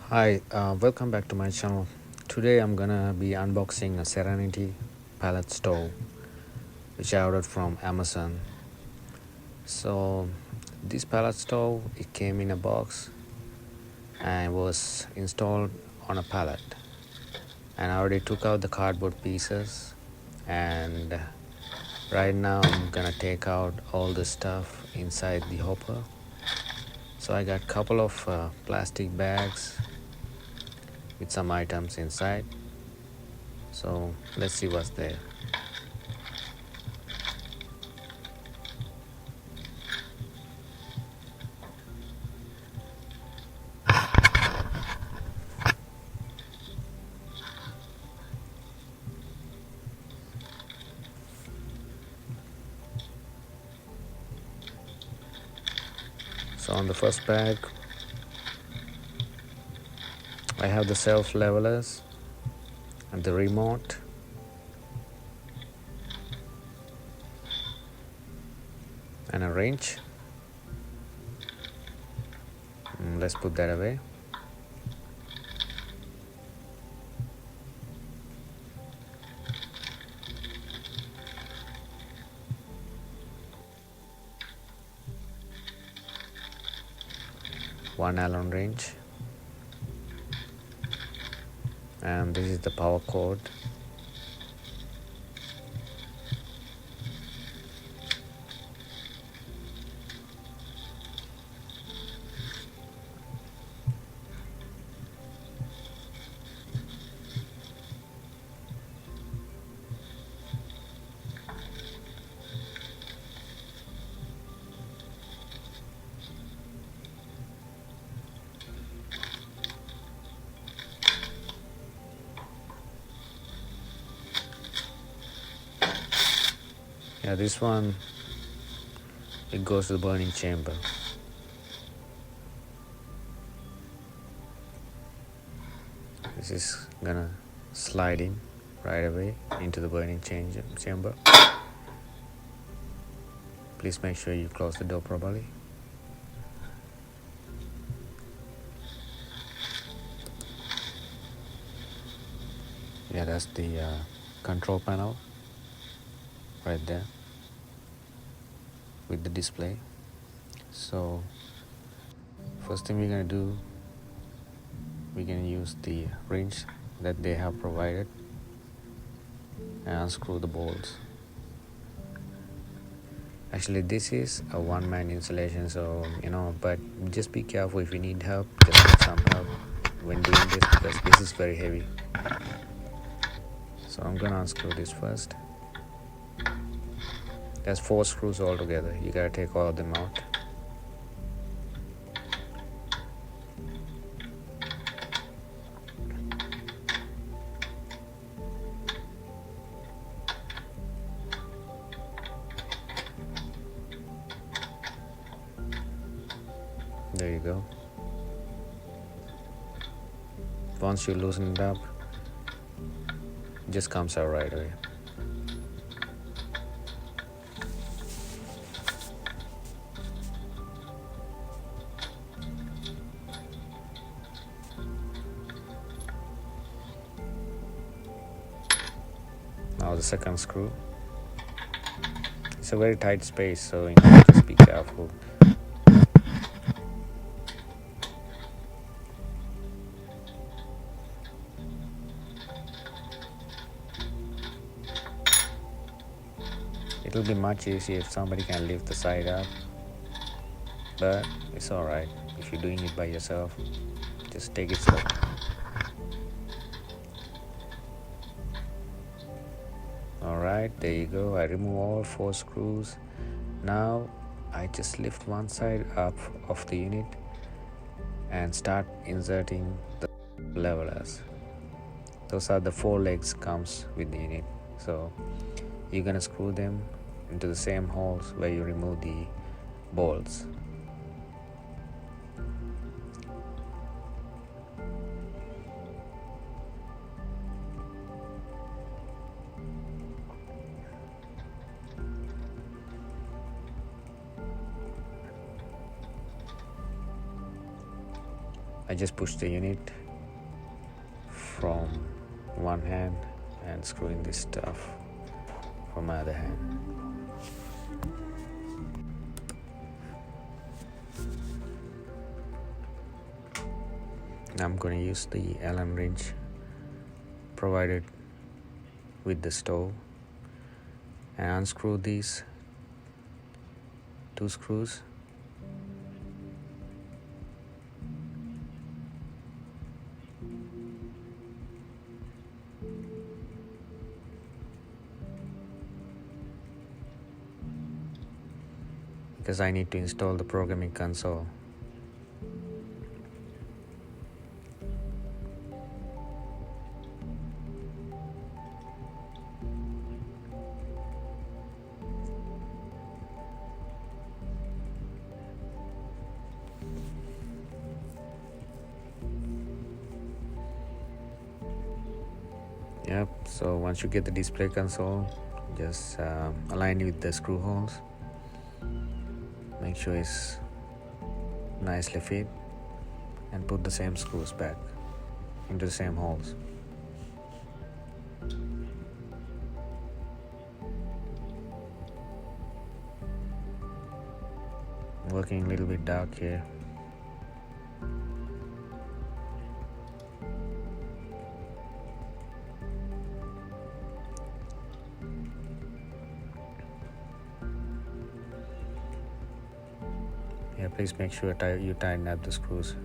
Hi, welcome back to my channel. Today I'm gonna be unboxing a Serenity Pellet Stove which I ordered from Amazon. So this pellet stove, it came in a box and was installed on a pallet, and I already took out the cardboard pieces, and right now I'm gonna take out all the stuff inside the hopper. So I got a couple of plastic bags with some items inside. So let's see what's there. So on the first bag I have the self levelers and the remote, and a wrench. Let's put that away. One Allen wrench, and this is the power cord. Yeah, this one, it goes to the burning chamber. This is gonna slide in right away into the burning chamber. Please make sure you close the door properly. Yeah, that's the control panel right there with the display. So first thing we're gonna do, we're gonna use the wrench that they have provided and unscrew the bolts. Actually, this is a one-man installation, so but just be careful. If you need help, just get some help when doing this, because this is very heavy. So I'm gonna unscrew this first. There's 4 screws altogether. You gotta take all of them out. There you go. Once you loosen it up, it just comes out right away. Now the second screw. It's a very tight space, so just be careful. It'll be much easier if somebody can lift the side up, but it's alright if you're doing it by yourself. Just take it slow. Alright, there you go. I remove all 4 screws. Now I just lift one side up of the unit and start inserting the levelers. Those are the 4 legs comes with the unit. So you're gonna screw them into the same holes where you remove the bolts. I just push the unit from one hand and screw in this stuff from my other hand. I'm going to use the Allen wrench provided with the stove and unscrew these 2 screws. Because I need to install the programming console. Yep, so once you get the display console, just align it with the screw holes. Make sure it's nicely fit and put the same screws back into the same holes. Working a little bit dark here. Yeah, please make sure you tighten up the screws.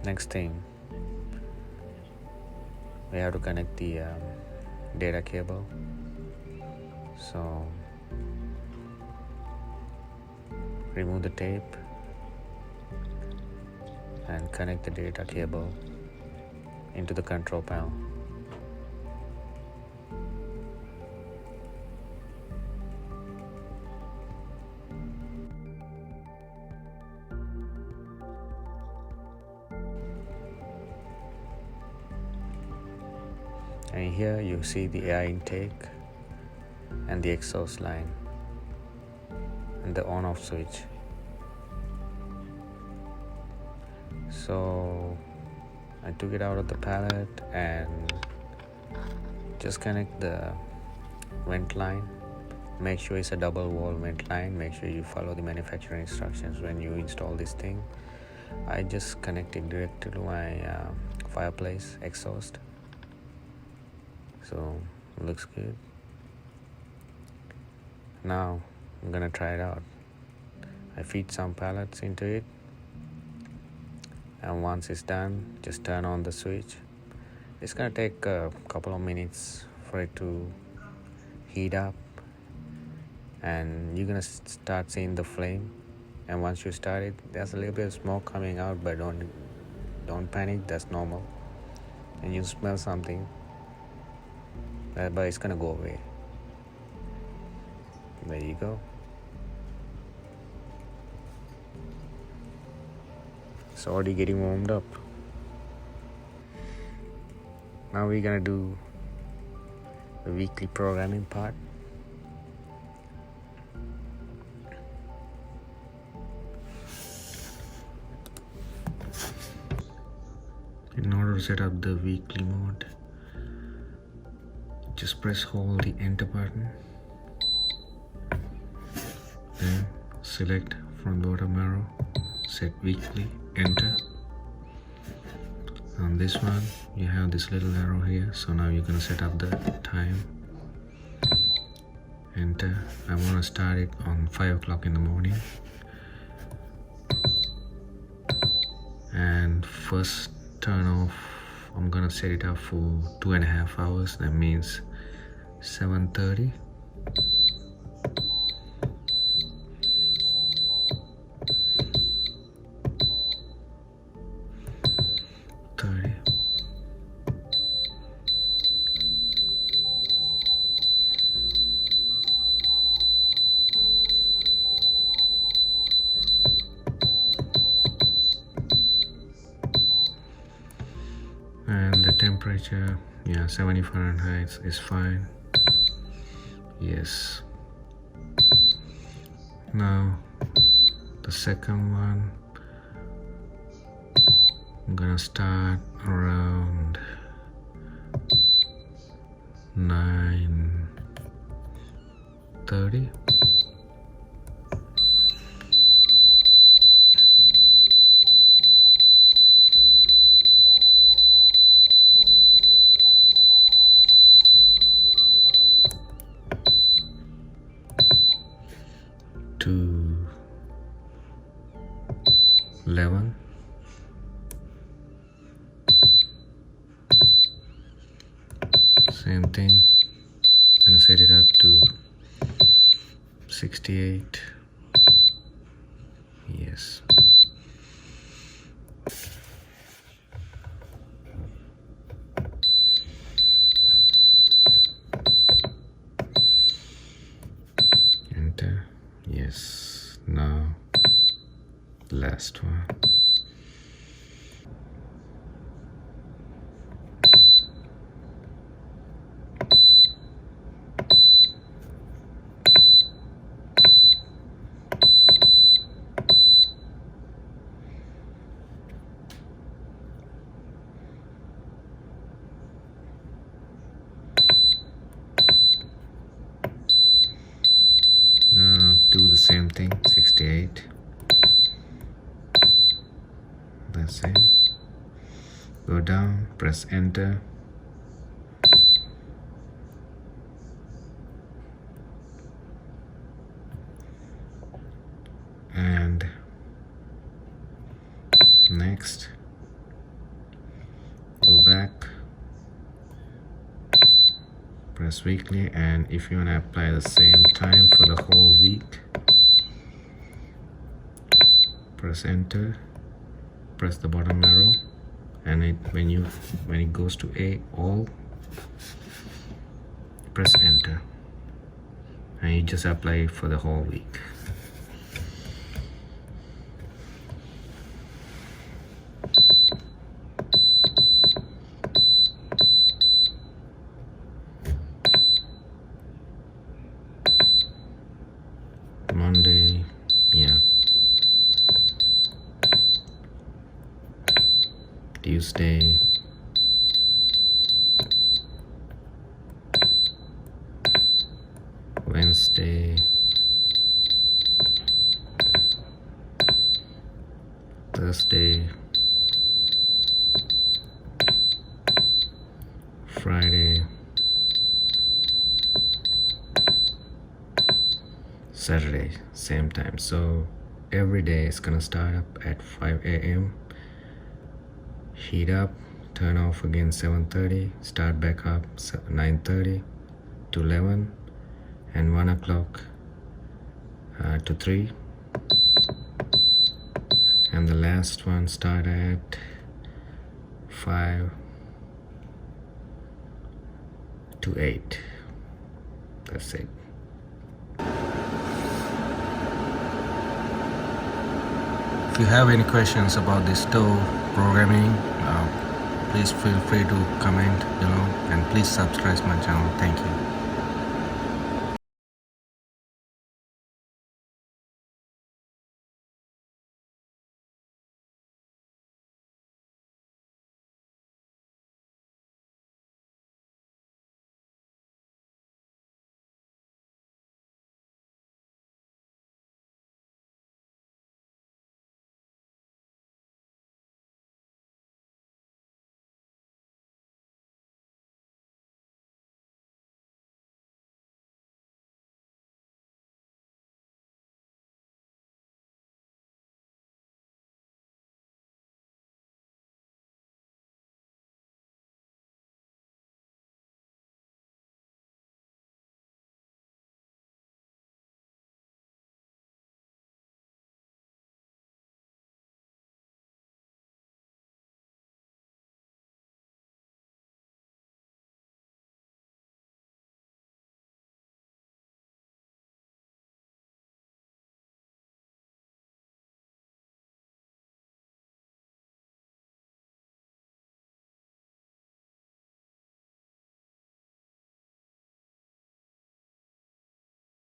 Next thing, we have to connect the data cable. So remove the tape and connect the data cable into the control panel. And here you see the air intake and the exhaust line and the on-off switch. So I took it out of the pallet and just connect the vent line. Make sure it's a double wall vent line. Make sure you follow the manufacturer instructions when you install this thing. I just connect it directly to my fireplace exhaust. So it looks good. Now I'm gonna try it out. I feed some pellets into it, and once it's done, just turn on the switch. It's gonna take a couple of minutes for it to heat up, and you're gonna start seeing the flame. And once you start it, there's a little bit of smoke coming out, but don't panic, that's normal. And you smell something, but it's gonna go away. There you go. It's already getting warmed up. Now we're gonna do the weekly programming part. In order to set up the weekly mode, just press hold the enter button, then select from bottom arrow, set weekly, enter. On this one you have this little arrow here, so now you're gonna set up the time, enter. I want to start it on 5 o'clock in the morning, and first turn off, I'm gonna set it up for 2.5 hours. That means 7:30. the temperature, yeah, 70 Fahrenheit is fine. Yes. Now the second one, I'm gonna start around 9:30. To 11. Same thing. I'm gonna set it up to 68. Yes. Enter. Yes. Now last one. Do the same thing, 68. The same. Go down, press enter. And next, go back, press weekly, and if you want to apply the same time for the whole week, press enter, press the bottom arrow, and when it goes to all, press enter, and you just apply it for the whole week. Monday, yeah. Tuesday, Wednesday, Thursday, Friday, Saturday, same time. So every day it's gonna start up at 5 a.m. heat up, turn off again 7:30, start back up 9:30 to 11, and 1 o'clock to 3, and the last one start at 5 to 8. That's it. If you have any questions about this stove programming, please feel free to comment below, and please subscribe my channel. Thank you.